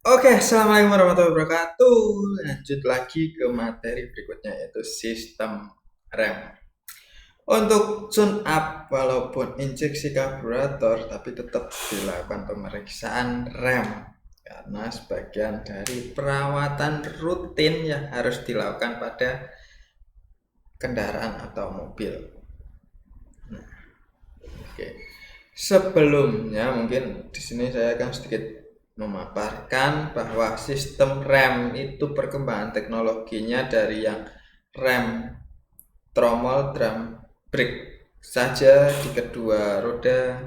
Oke, assalamualaikum warahmatullahi wabarakatuh. Lanjut lagi ke materi berikutnya yaitu sistem rem. Untuk tune up walaupun injeksi karburator tapi tetap dilakukan pemeriksaan rem karena sebagian dari perawatan rutin yang harus dilakukan pada kendaraan atau mobil. Oke. Sebelumnya mungkin di sini saya akan sedikit memaparkan bahwa sistem rem itu perkembangan teknologinya dari yang rem tromol drum brake saja di kedua roda.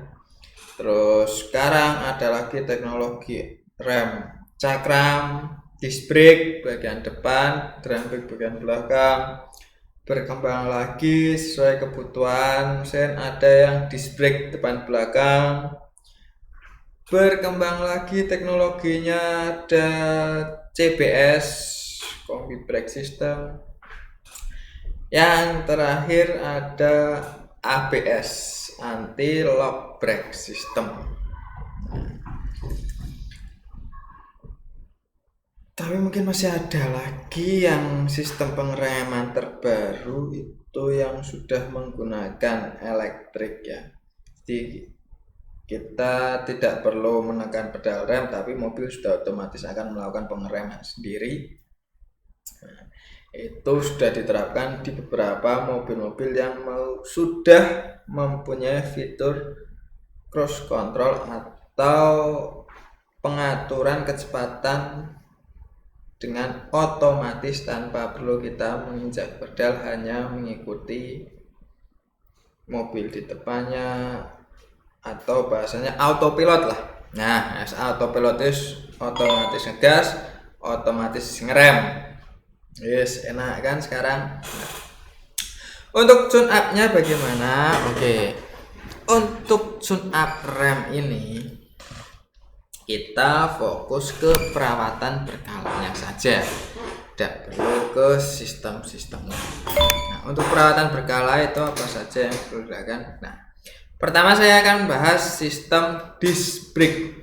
Terus sekarang ada lagi teknologi rem cakram, disc brake bagian depan, drum brake bagian belakang. Berkembang lagi sesuai kebutuhan mesin, ada yang disc brake depan belakang. Berkembang lagi teknologinya, ada CBS, Combi Brake System. Yang terakhir ada ABS, Anti Lock Brake System. Tapi mungkin masih ada lagi yang sistem pengereman terbaru itu yang sudah menggunakan elektrik ya. Jadi kita tidak perlu menekan pedal rem, tapi mobil sudah otomatis akan melakukan pengereman sendiri. Nah, itu sudah diterapkan di beberapa mobil-mobil yang sudah mempunyai fitur cruise control atau pengaturan kecepatan dengan otomatis tanpa perlu kita menginjak pedal, hanya mengikuti mobil di depannya atau bahasanya autopilot lah. Nah, autopilot itu otomatis ngegas, otomatis ngerem. Yes, enak kan sekarang. Nah, untuk tune up-nya bagaimana? Oke. Untuk tune up rem ini kita fokus ke perawatan berkalanya saja, tidak perlu ke sistem-sistemnya. Nah, untuk perawatan berkala itu apa saja yang perlu dilakukan? Nah, pertama saya akan bahas sistem disc brake.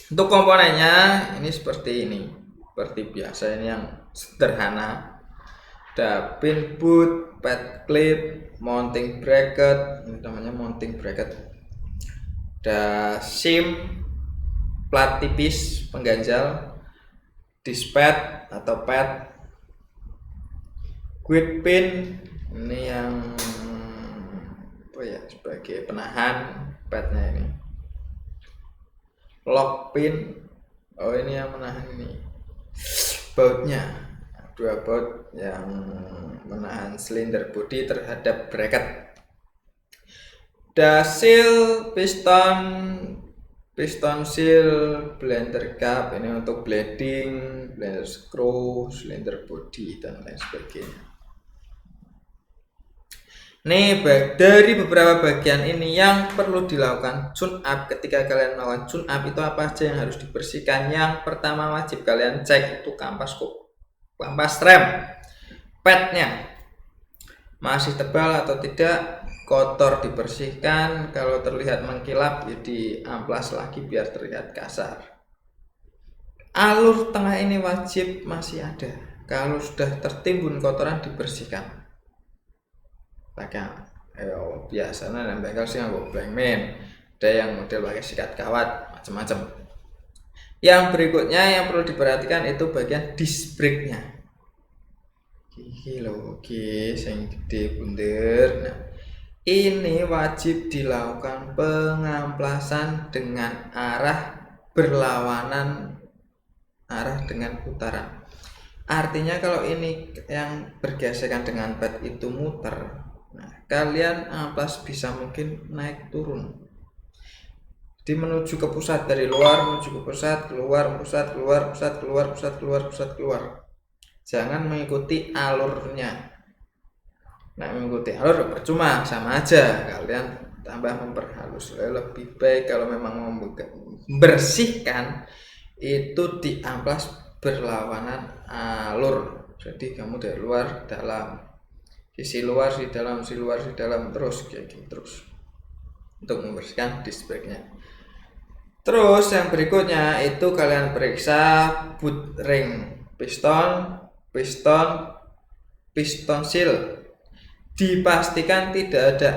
Untuk komponennya ini seperti ini, seperti biasa, ini yang sederhana. Ada pin boot, pad clip, mounting bracket, ini namanya mounting bracket. Ada shim, plat tipis pengganjal, disc pad atau pad, guide pin, ini yang sebagai penahan padnya ini, lock pin, ini yang menahan ini, bautnya, dua baut yang menahan silinder bodi terhadap bracket. Seal, piston seal, blender cap ini untuk bleeding, blender screw, silinder bodi dan lain sebagainya. Nih, dari beberapa bagian ini yang perlu dilakukan tune up. Ketika kalian melakukan tune up itu apa aja yang harus dibersihkan? Yang pertama wajib kalian cek itu kampas rem, padnya masih tebal atau tidak, kotor dibersihkan, kalau terlihat mengkilap ya diamplas lagi biar terlihat kasar. Alur tengah ini wajib masih ada, kalau sudah tertimbun kotoran dibersihkan pakai biasanya nempel sih nggak blank main, ada yang model pakai sikat kawat, macam-macam. Yang berikutnya yang perlu diperhatikan itu bagian disc brake nya. Iki lho, yang gede bunder. Nah, ini wajib dilakukan pengamplasan dengan arah berlawanan arah dengan putaran. Artinya kalau ini yang bergesekan dengan pad itu muter, nah kalian amplas bisa mungkin naik turun. Jadi menuju ke pusat dari luar, menuju ke pusat, keluar, pusat, keluar, pusat, keluar, pusat, keluar, pusat, keluar. Jangan mengikuti alurnya. Nah, mengikuti alur percuma, sama aja kalian tambah memperhalus. Lebih baik kalau memang mau membersihkan itu diamplas berlawanan alur. Jadi kamu dari luar dalam, sisi luar si dalam, sisi luar si dalam, terus kayak gitu terus untuk membersihkan disc brake-nya. Terus yang berikutnya itu kalian periksa boot ring piston, piston seal. Dipastikan tidak ada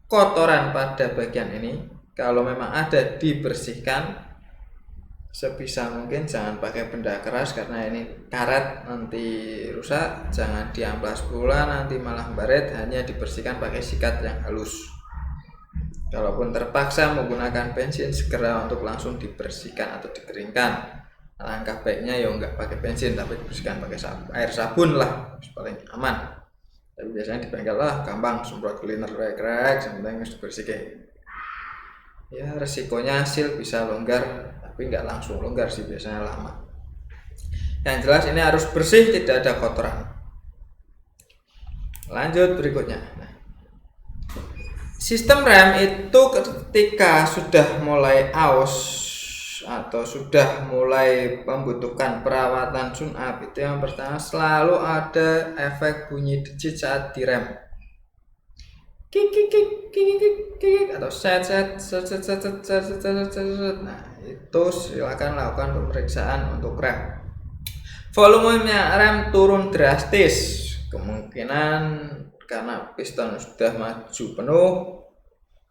kotoran pada bagian ini. Kalau memang ada, dibersihkan. Sebisa mungkin jangan pakai benda keras karena ini karet nanti rusak. Jangan diamplas pula nanti malah baret. Hanya dibersihkan pakai sikat yang halus. Kalaupun terpaksa menggunakan bensin, segera untuk langsung dibersihkan atau dikeringkan. Langkah baiknya ya nggak pakai bensin tapi dibersihkan pakai air sabun lah, paling aman. Tapi biasanya di bengkel lah gampang, semprot cleaner krek yang penting harus dibersihkan. Ya resikonya seal bisa longgar tapi nggak langsung longgar sih, biasanya lama. Yang jelas ini harus bersih, tidak ada kotoran. Lanjut berikutnya. Sistem rem itu ketika sudah mulai aus atau sudah mulai membutuhkan perawatan tune up, itu yang pertama selalu ada efek bunyi digit saat direm. Kik kik kik kik kik kik atau set. Nah, itu silakan lakukan pemeriksaan untuk rem. Volumenya rem turun drastis, kemungkinan karena piston sudah maju penuh,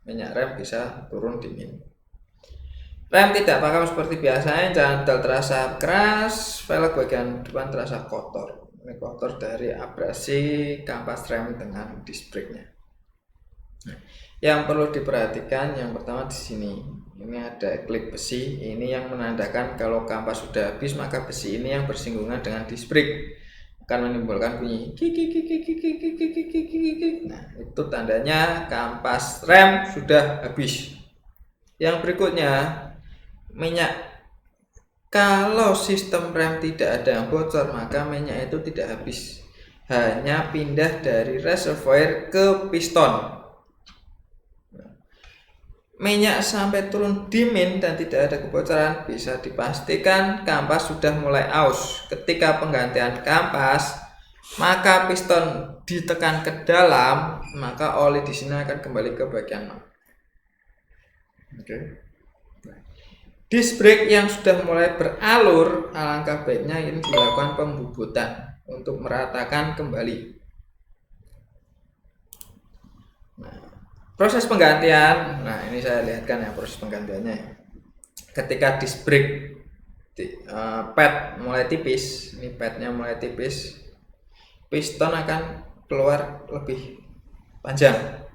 minyak rem bisa turun dingin. Rem tidak pakem seperti biasanya, jangan terasa keras, velg bagian depan terasa kotor. Ini kotor dari abrasi kampas rem dengan disc brake-nya. Nah, yang perlu diperhatikan yang pertama di sini, ini ada klip besi, ini yang menandakan kalau kampas sudah habis, maka besi ini yang bersinggungan dengan disc brake akan menimbulkan bunyi nah itu tandanya kampas rem sudah habis. Yang berikutnya minyak, kalau sistem rem tidak ada yang bocor maka minyak itu tidak habis, hanya pindah dari reservoir ke piston. Minyak sampai turun dimin dan tidak ada kebocoran, bisa dipastikan kampas sudah mulai aus. Ketika penggantian kampas, maka piston ditekan ke dalam, maka oli di sini akan kembali ke bagian map. Disc brake yang sudah mulai beralur, alangkah baiknya ini dilakukan pembubutan untuk meratakan kembali. Proses penggantian, nah ini saya lihatkan ya proses penggantiannya. Ketika disc brake pad mulai tipis, ini padnya mulai tipis, piston akan keluar lebih panjang.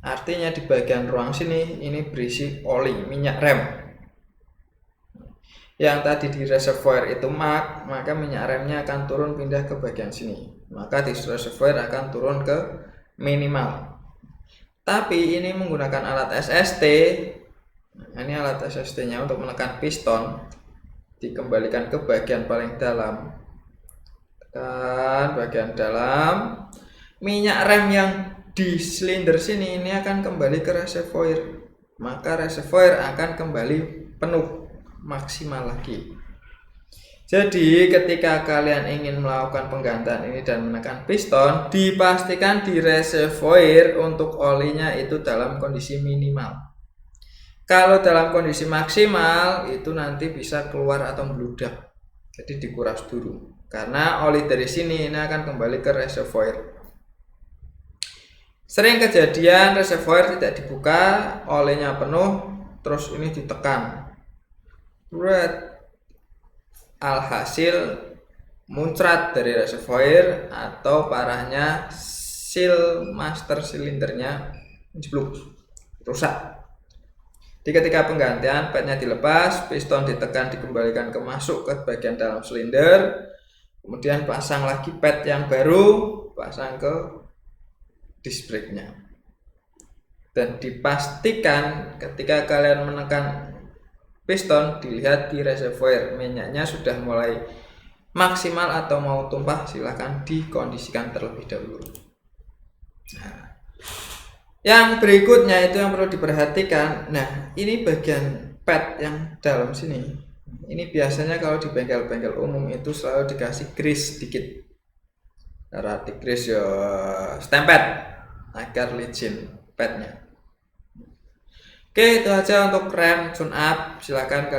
Artinya di bagian ruang sini ini berisi oli minyak rem. Yang tadi di reservoir itu maka minyak remnya akan turun pindah ke bagian sini. Maka di reservoir akan turun ke minimal. Tapi ini menggunakan alat SST. Ini alat SST-nya untuk menekan piston, dikembalikan ke bagian paling dalam. Tekan bagian dalam. Minyak rem yang di silinder sini ini akan kembali ke reservoir. Maka reservoir akan kembali penuh maksimal lagi. Jadi ketika kalian ingin melakukan penggantian ini dan menekan piston, dipastikan di reservoir untuk olinya itu dalam kondisi minimal. Kalau dalam kondisi maksimal itu nanti bisa keluar atau meludak. Jadi dikuras dulu. Karena oli dari sini ini akan kembali ke reservoir. Sering kejadian reservoir tidak dibuka, olinya penuh, terus ini ditekan. Alhasil muncrat dari reservoir atau parahnya seal master silindernya jeblok, rusak. Jadi ketika penggantian padnya dilepas, piston ditekan dikembalikan ke masuk ke bagian dalam silinder, kemudian pasang lagi pad yang baru, pasang ke disc brake-nya. Dan dipastikan ketika kalian menekan piston, dilihat di reservoir minyaknya sudah mulai maksimal atau mau tumpah, silahkan dikondisikan terlebih dahulu. Nah, yang berikutnya itu yang perlu diperhatikan. Nah, ini bagian pad yang dalam sini. Ini biasanya kalau di bengkel-bengkel umum itu selalu dikasih grease sedikit. Cara di grease ya stempet agar licin padnya. Oke, itu aja untuk rem tune up. Silakan